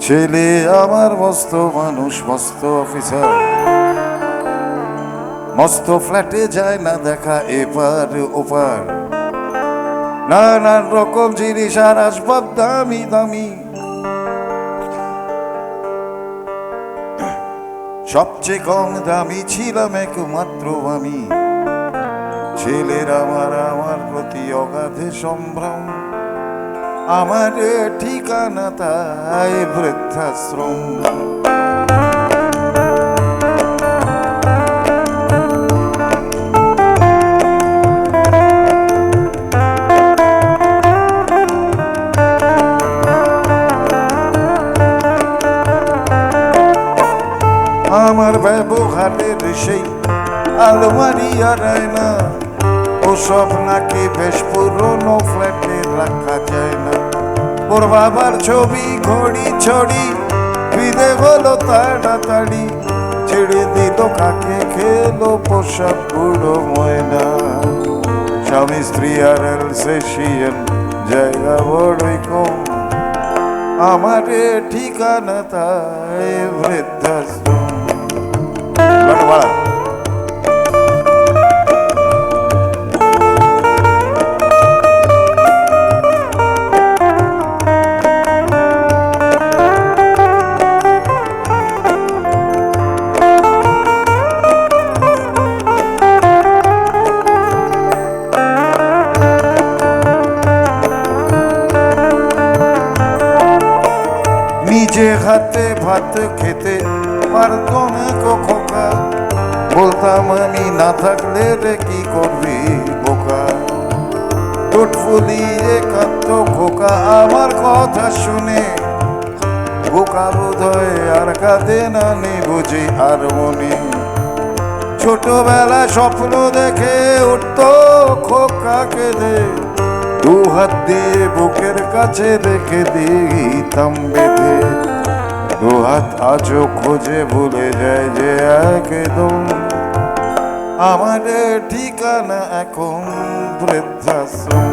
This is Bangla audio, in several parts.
ছেলে আমার মস্ত মানুষ, মস্ত অফিসার, মস্ত ফ্ল্যাটে যায় না দেখা এপার ওপার, নানান রকম জিনিস আর আসবাব দামি দামি। সবচেয়ে কম দামি ছিলাম একমাত্র আমি। ছেলের আমার আমার প্রতি অগাধে সম্ভ্রম, আমার ঠিকানা তাই বৃদ্ধাশ্রম। আমার ব্যবহারের সেই আলমারি আর না, ওসব নাকি বেশ পুরনো ফ্ল্যাটে রাখা যায় না। ওর বাবার ছবি ঘড়ি ছড়ি বিদে হলো তাড়াতাড়ি, ছেড়ে দিল কাকে খেলো পোশাক পুরো ময়না। স্বামী স্ত্রী আর এলসেশিয়ান জায়গা বড়ই কম, আমার ঠিকানা তাই বৃদ্ধাশ্রম। নিজে হাতে ভাত খেতে পারত না খোকা, বলতাম আমি না থাকলে রে কি করবি বোকা। ঠোঁট ফুলিয়ে কাঁদত খোকা আমার কথা শুনে, বোকা বোধহয় আর কাঁদে না নি বুঝি আর মনে। ছোটবেলা স্বপ্ন দেখে উঠত খোকা কেঁদে, দু হাত দিয়ে বুকের কাছে রেখে দিতাম বেঁধে। দু হাত আজও খোঁজে ভুলে যায় যে একদম, আমার ঠিকানা এখন বৃদ্ধাশ্রম।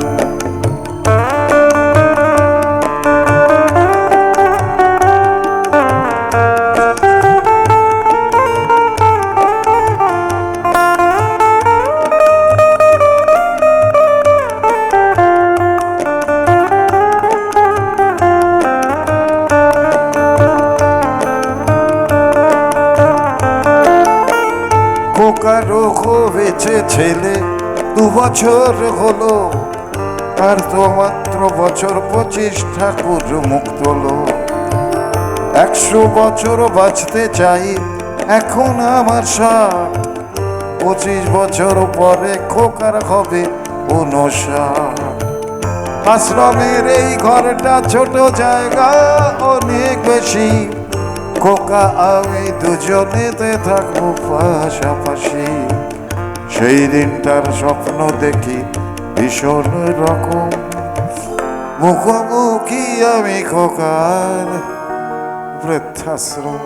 খোকারও হয়েছে ছেলে 2 বছর হলো, আর তো মাত্র বছর 25 ঠাকুর মুখ তোলো। 100 বছর বাঁচতে চাই এখন আমার সাথ, 25 বছর পরে খোকার হবে 59। আশ্রমের এই ঘরটা ছোট, জায়গা অনেক বেশি, খোকা আমি দুজনেতে থাকবো পাশাপাশি। সেই দিনটার স্বপ্ন দেখি ভীষণ রকম, মুখোমুখি আমি খোকার বৃদ্ধাশ্রম।